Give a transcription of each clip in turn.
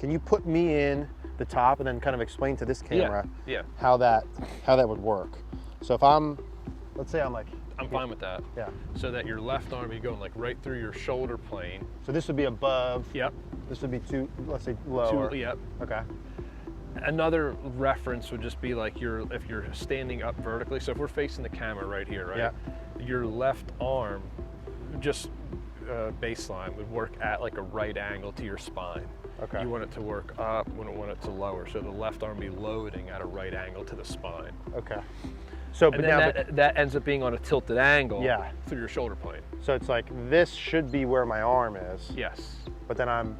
Can you put me in the top and then kind of explain to this camera how that would work? So if let's say I'm like, I'm fine with that. Yeah. So that your left arm be going like right through your shoulder plane. So this would be above. Yep. This would be let's say lower. Yep. Okay. Another reference would just be like if you're standing up vertically. So if we're facing the camera right here, right? Yeah. Your left arm, just baseline, would work at like a right angle to your spine. Okay. You want it to work up, you don't want it to lower. So the left arm be loading at a right angle to the spine. Okay. So, but now that ends up being on a tilted angle through your shoulder plane. So it's like this should be where my arm is. Yes. But then I'm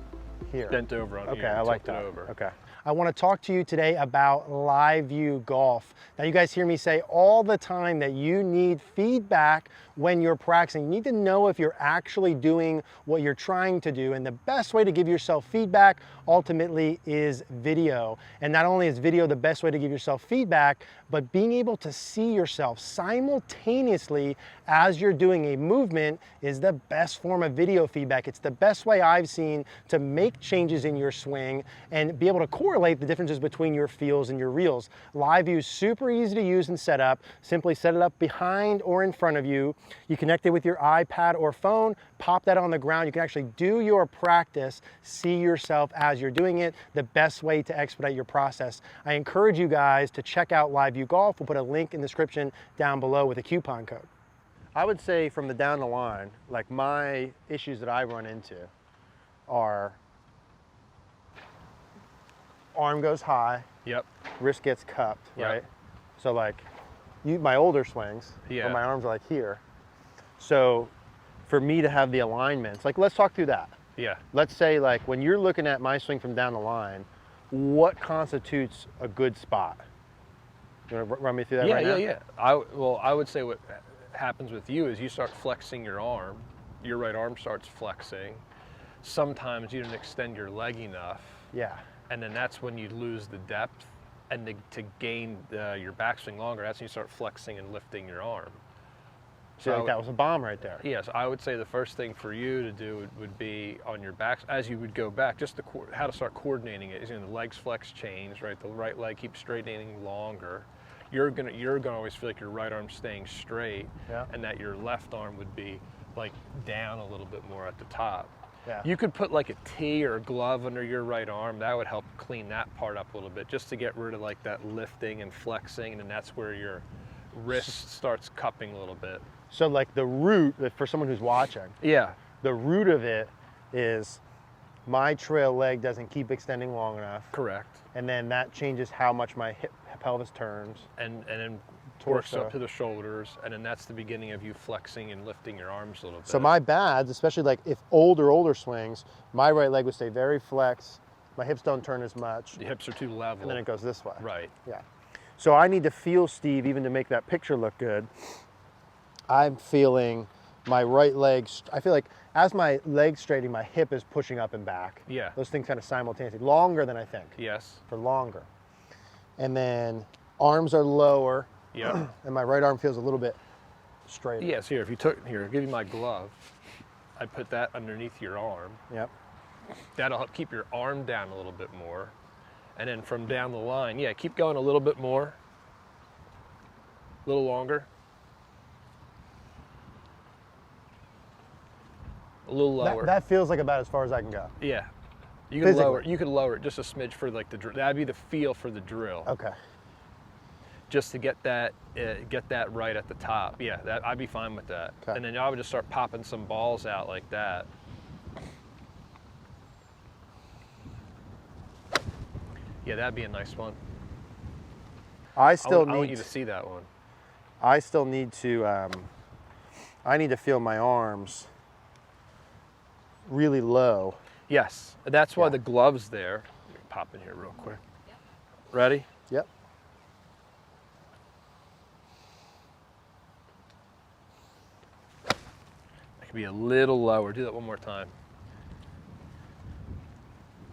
here. Bent over on here. Okay, I like that. Over. Okay. I want to talk to you today about Live View Golf. Now you guys hear me say all the time that you need feedback when you're practicing. You need to know if you're actually doing what you're trying to do, and the best way to give yourself feedback ultimately is video. And not only is video the best way to give yourself feedback, but being able to see yourself simultaneously as you're doing a movement is the best form of video feedback. It's the best way I've seen to make changes in your swing and be able to correlate the differences between your feels and your reels. Live View is super easy to use and set up. Simply set it up behind or in front of you. You connect it with your iPad or phone, pop that on the ground. You can actually do your practice, see yourself as you're doing it, the best way to expedite your process. I encourage you guys to check out Live View Golf. We'll put a link in the description down below with a coupon code. I would say from the down the line, like my issues that I run into are arm goes high, wrist gets cupped, right? So like my older swings, where my arms are like here. So for me to have the alignments, like let's talk through that. Yeah. Let's say like when you're looking at my swing from down the line, what constitutes a good spot? You want to run me through that right now? Yeah. I would say what happens with you is you start flexing your arm, your right arm starts flexing. Sometimes you don't extend your leg enough. Yeah. And then that's when you lose the depth, and to gain your backswing longer, that's when you start flexing and lifting your arm. So like that was a bomb right there. Yes, I would say the first thing for you to do would be on your back, as you would go back, just how to start coordinating it. The legs flex change, right? The right leg keeps straightening longer. You're gonna always feel like your right arm's staying straight, and that your left arm would be like down a little bit more at the top. Yeah. You could put like a tee or a glove under your right arm. That would help clean that part up a little bit, just to get rid of like that lifting and flexing, and that's where your wrist starts cupping a little bit. So like the root, for someone who's watching, the root of it is my trail leg doesn't keep extending long enough. Correct. And then that changes how much my pelvis turns. And then works up to the shoulders, and then that's the beginning of you flexing and lifting your arms a little bit. So my bads, especially like if older swings, my right leg would stay very flexed. My hips don't turn as much. The hips are too level. And then it goes this way. Right. Yeah. So I need to feel, Steve, even to make that picture look good, I'm feeling my right leg, I feel like as my leg's straightening, my hip is pushing up and back. Yeah. Those things kind of simultaneously, longer than I think. Yes. For longer. And then arms are lower. Yeah. And my right arm feels a little bit straighter. Yes, here, I'll give you my glove. I put that underneath your arm. Yep. That'll help keep your arm down a little bit more. And then from down the line, keep going a little bit more. A little longer. A little lower. That feels like about as far as I can go. Yeah. You could lower it just a smidge for like the drill. That'd be the feel for the drill. Okay. Just to get that right at the top. Yeah, I'd be fine with that. Okay. And then I would just start popping some balls out like that. Yeah, that'd be a nice one. I want you to see that one. I still need to, I need to feel my arms really low. Yes, that's why the glove's there. Let me pop in here real quick. Yep. Ready? Yep. That could be a little lower. Do that one more time.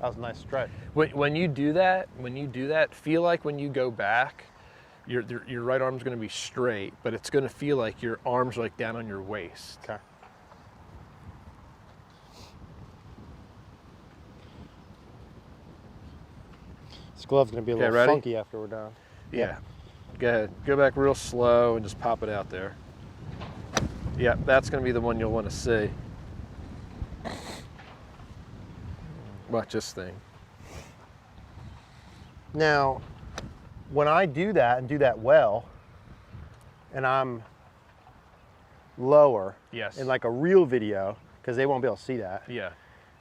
That was a nice stretch. When you do that, feel like when you go back, your right arm's going to be straight, but it's going to feel like your arm's like down on your waist. Okay. This glove's gonna be a Okay, little ready? funky after we're done. Yeah. Go ahead. Go back real slow and just pop it out there. Yeah, that's going to be the one you'll want to see. Watch this thing. Now, when I do that and do that well, and I'm lower Yes. in like a real video, because they won't be able to see that, Yeah.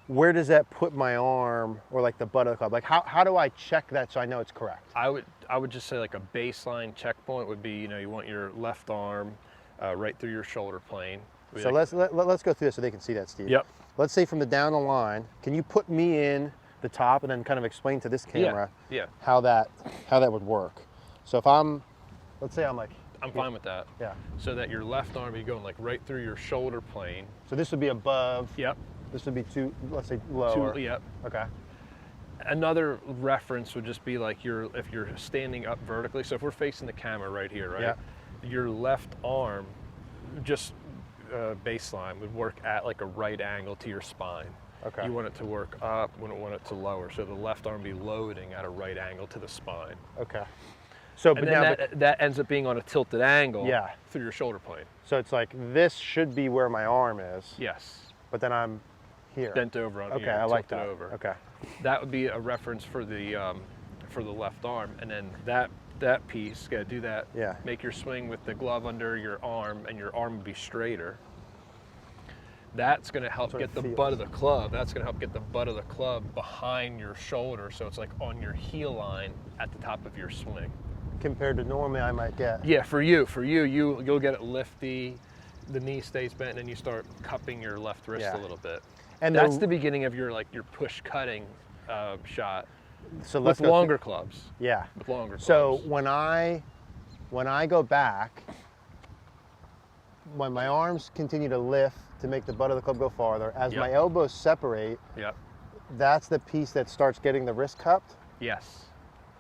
where does that put my arm or like the butt of the club? Like how do I check that so I know it's correct? I would just say like a baseline checkpoint would be, you want your left arm right through your shoulder plane. So let's go through this so they can see that, Steve. Yep. Let's say from the down the line, can you put me in the top and then kind of explain to this camera how that would work? So if let's say I'm like, I'm fine with that. yeah. So that your left arm be going like right through your shoulder plane. So this would be above. Yep. This would be let's say lower. Yep. Okay. Another reference would just be like if you're standing up vertically. So if we're facing the camera right here, right? Yeah. Your left arm, just baseline, would work at like a right angle to your spine. Okay. You want it to work up, you want it to lower. So the left arm be loading at a right angle to the spine. Okay. So, And then that ends up being on a tilted angle through your shoulder plane. so it's like this should be where my arm is. Yes. But then I'm here. Bent over on Okay, here, I like tilted that. over. Okay. That would be a reference for the left arm, and then that piece, gotta do that. Yeah. Make your swing with the glove under your arm, and your arm will be straighter. That's gonna help Sort of get the feels. butt of the club. That's gonna help get the butt of the club behind your shoulder, so it's like on your heel line at the top of your swing. Compared to normally I might get. Yeah, for you, you'll get it lifty. The knee stays bent, and then you start cupping your left wrist a little bit. And that's the beginning of your push cutting shot. So With let's go longer clubs. Yeah. With longer clubs. So when I go back, when my arms continue to lift to make the butt of the club go farther, as my elbows separate, that's the piece that starts getting the wrist cupped. Yes.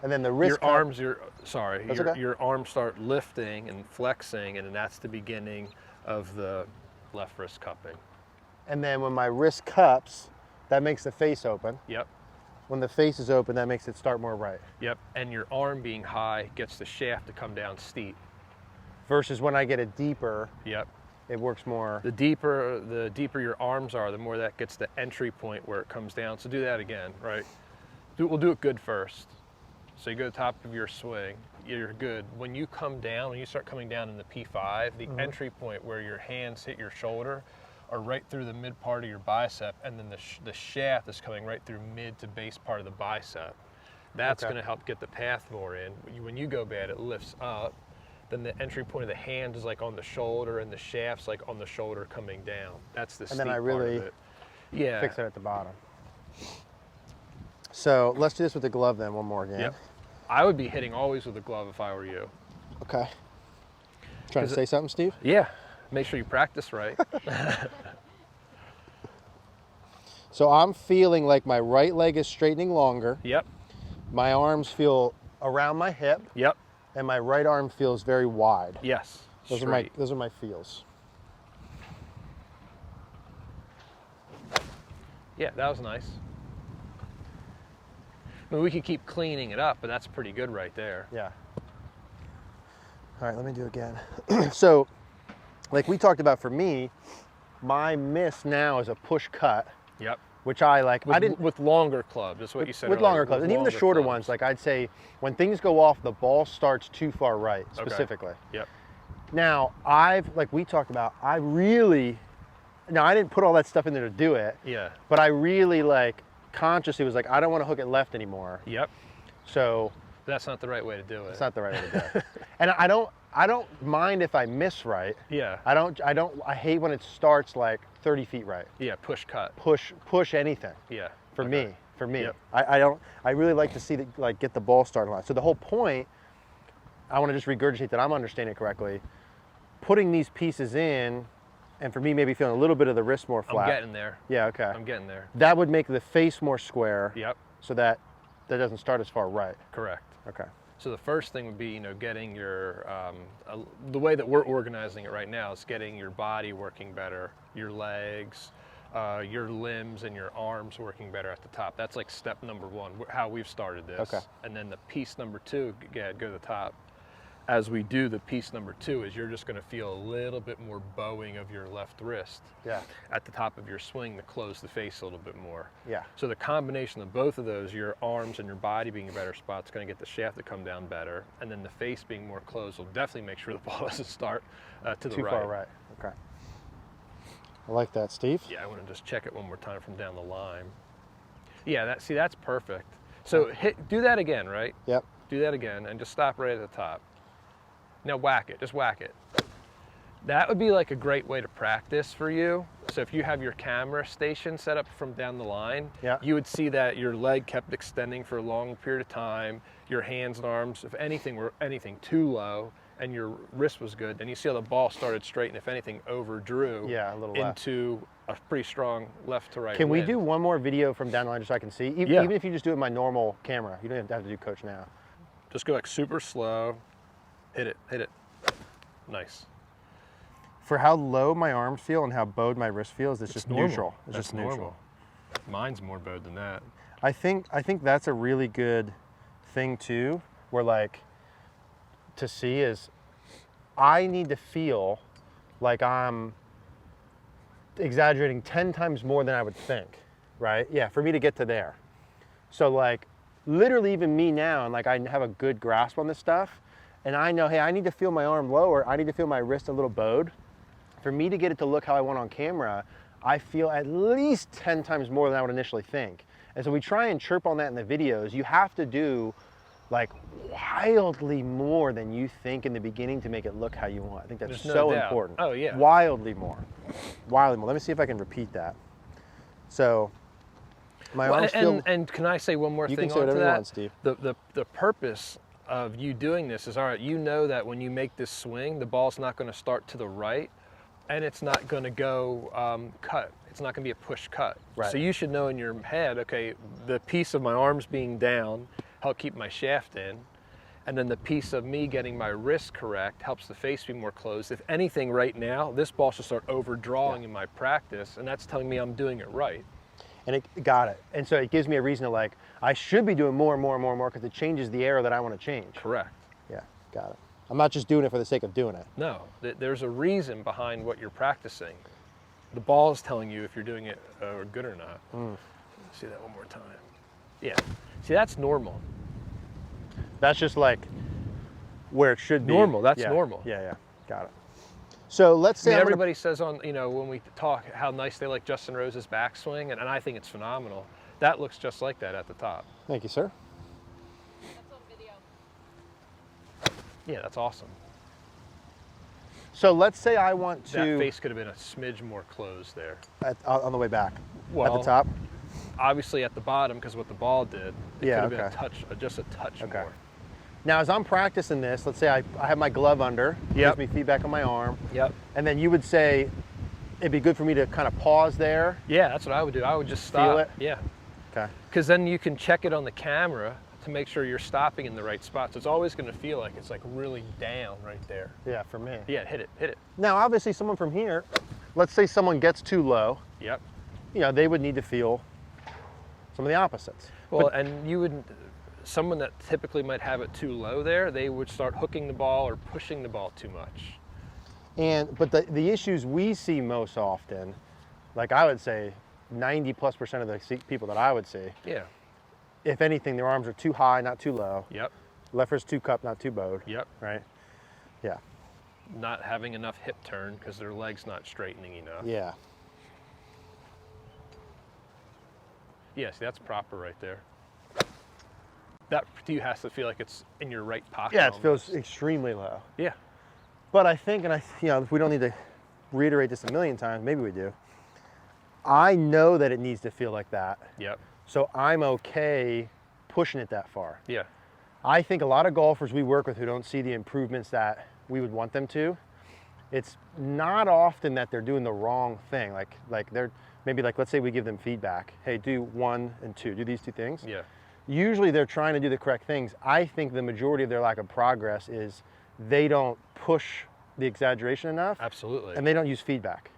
And then the wrist your arms start lifting and flexing, and then that's the beginning of the left wrist cupping. And then when my wrist cups, that makes the face open. Yep. When the face is open, that makes it start more right. Yep. And your arm being high gets the shaft to come down steep. Versus when I get it deeper, Yep. it works more. The deeper your arms are, the more that gets the entry point where it comes down. So do that again, right? We'll do it good first. So you go to the top of your swing, you're good. When you come down, when you start coming down in the P5, the entry point where your hands hit your shoulder are right through the mid part of your bicep, and then the shaft is coming right through mid to base part of the bicep. That's going to help get the path more in. When you go bad, it lifts up. Then the entry point of the hand is like on the shoulder, and the shaft's like on the shoulder coming down. That's the steep part of it. And then I really fix it at the bottom. So let's do this with the glove then one more again. Yep. I would be hitting always with a glove if I were you. Okay. Trying to say something, Steve? Yeah. Make sure you practice right. So I'm feeling like my right leg is straightening longer. Yep. My arms feel around my hip. Yep. And my right arm feels very wide. Yes. Those are my feels. Yeah, that was nice. I mean, we could keep cleaning it up, but that's pretty good right there. Yeah. All right, let me do it again. So, like we talked about, for me, my miss now is a push cut. Yep. Which I like. With longer clubs. That's what you said. With longer clubs, and even the shorter ones. Like I'd say, when things go off, the ball starts too far right, specifically. Okay. Yep. Now like we talked about, I didn't put all that stuff in there to do it. Yeah. But I really consciously was like, I don't want to hook it left anymore. Yep. So that's not the right way to do it. It's not the right way to do it. And I don't mind if I miss right. Yeah. I hate when it starts like 30 feet right. Yeah, push cut. Push anything. Yeah. For me. Yep. I really like to see get the ball started on. So the whole point, I want to just regurgitate that I'm understanding it correctly. Putting these pieces in, and for me maybe feeling a little bit of the wrist more flat. I'm getting there. Yeah, okay. I'm getting there. That would make the face more square. Yep. So that doesn't start as far right. Correct. Okay. So the first thing would be, getting your, the way that we're organizing it right now is getting your body working better, your legs, your limbs and your arms working better at the top. That's like step number one, how we've started this. Okay. And then the piece number two, go to the top. As we do the piece number two is you're just going to feel a little bit more bowing of your left wrist at the top of your swing to close the face a little bit more. Yeah. So the combination of both of those, your arms and your body being a better spot, is going to get the shaft to come down better, and then the face being more closed will definitely make sure the ball doesn't start to the right. Too far right. Okay. I like that, Steve. Yeah, I want to just check it one more time from down the line. Yeah, that's perfect. So do that again, right? Yep. Do that again and just stop right at the top. Now whack it, just whack it. That would be like a great way to practice for you. So if you have your camera station set up from down the line, you would see that your leg kept extending for a long period of time, your hands and arms, if anything, were anything too low, and your wrist was good, then you see how the ball started straight, and if anything, overdrew into a pretty strong left to right Can we wind. do one more video from down the line just so I can see? Even if you just do it with my normal camera. You don't even have to do coach now. Just go like super slow. Hit it. Nice. For how low my arms feel and how bowed my wrist feels, it's just normal. neutral. It's That's just neutral. normal. Mine's more bowed than that. I think that's a really good thing too, where like to see is I need to feel like I'm exaggerating 10 times more than I would think, right? Yeah, for me to get to there. So like literally even me now, and like I have a good grasp on this stuff, and I know, hey, I need to feel my arm lower, I need to feel my wrist a little bowed. For me to get it to look how I want on camera, I feel at least 10 times more than I would initially think. And so we try and chirp on that in the videos. You have to do like wildly more than you think in the beginning to make it look how you want. I think that's so important. Oh yeah. Wildly more. Wildly more. Let me see if I can repeat that. So my arms feel... And can I say one more thing You can say whatever you want, Steve. The purpose of you doing this is, all right, you know that when you make this swing, the ball's not going to start to the right, and it's not going to go cut. It's not going to be a push cut. Right. So you should know in your head, okay, the piece of my arms being down help keep my shaft in, and then the piece of me getting my wrist correct helps the face be more closed. If anything, right now, this ball should start overdrawing in my practice, and that's telling me I'm doing it right. And it got it. And so it gives me a reason to like, I should be doing more and more and more and more because it changes the arrow that I want to change. Correct. Yeah, got it. I'm not just doing it for the sake of doing it. No, there's a reason behind what you're practicing. The ball is telling you if you're doing it good or not. Let's see that one more time. Yeah, see, that's normal. That's just like where it should be. Normal, that's normal. Yeah, got it. So let's say everybody says on, when we talk how nice they like Justin Rose's backswing, and I think it's phenomenal. That looks just like that at the top. Thank you, sir. That's on video. Yeah, that's awesome. So let's say I want to... That face could have been a smidge more closed there. On the way back? Well, at the top? Obviously at the bottom, because what the ball did, it could have been a touch, just a touch more. Now, as I'm practicing this, let's say I have my glove under, gives me feedback on my arm. Yep. And then you would say it'd be good for me to kind of pause there. Yeah, that's what I would do. I would just stop. Feel it? Yeah. Okay. Because then you can check it on the camera to make sure you're stopping in the right spot. So it's always going to feel like it's like really down right there. Yeah, for me. Yeah, hit it. Now, obviously, someone from here, let's say someone gets too low. Yep. They would need to feel some of the opposites. Well, and you would, someone that typically might have it too low there, they would start hooking the ball or pushing the ball too much. But the issues we see most often, like I would say 90+% of the people that I would see, if anything, their arms are too high, not too low. Yep. Left wrist too cupped, not too bowed. Yep. Right? Yeah. Not having enough hip turn because their leg's not straightening enough. Yeah. Yeah, see, that's proper right there. That to you has to feel like it's in your right pocket. Yeah, it feels extremely low. Yeah. But I think, and we don't need to reiterate this a million times, maybe we do. I know that it needs to feel like that. Yep. So I'm okay pushing it that far. Yeah. I think a lot of golfers we work with who don't see the improvements that we would want them to, it's not often that they're doing the wrong thing. Like they're, maybe like, let's say we give them feedback. Hey, do 1 and 2, do these 2 things. Yeah. Usually they're trying to do the correct things. I think the majority of their lack of progress is they don't push the exaggeration enough. Absolutely. And they don't use feedback.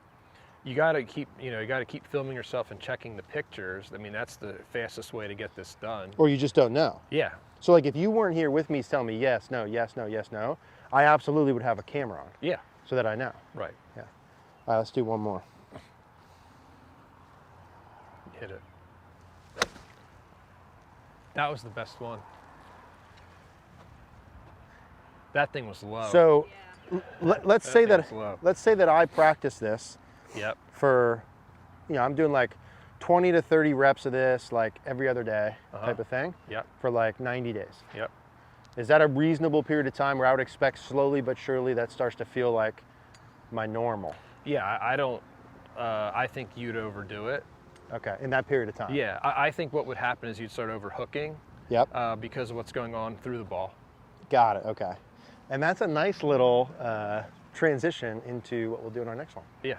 you got to keep, you got to keep filming yourself and checking the pictures. I mean, that's the fastest way to get this done. Or you just don't know. Yeah. So like if you weren't here with me telling me yes, no, yes, no, yes, no, I absolutely would have a camera on Yeah. so that I know. Right. Yeah. All right, let's do one more. Hit it. That was the best one. That thing was low. So Yeah. let's say thing that was low. let's say that I practice this Yep. for, I'm doing like 20 to 30 reps of this like every other day type of thing Yep. for like 90 days. Yep. Is that a reasonable period of time where I would expect slowly but surely that starts to feel like my normal? Yeah. I don't. I think you'd overdo it. Okay, in that period of time. Yeah. I think what would happen is you'd start overhooking. Yep. Because of what's going on through the ball. Got it. Okay. And that's a nice little transition into what we'll do in our next one. Yeah.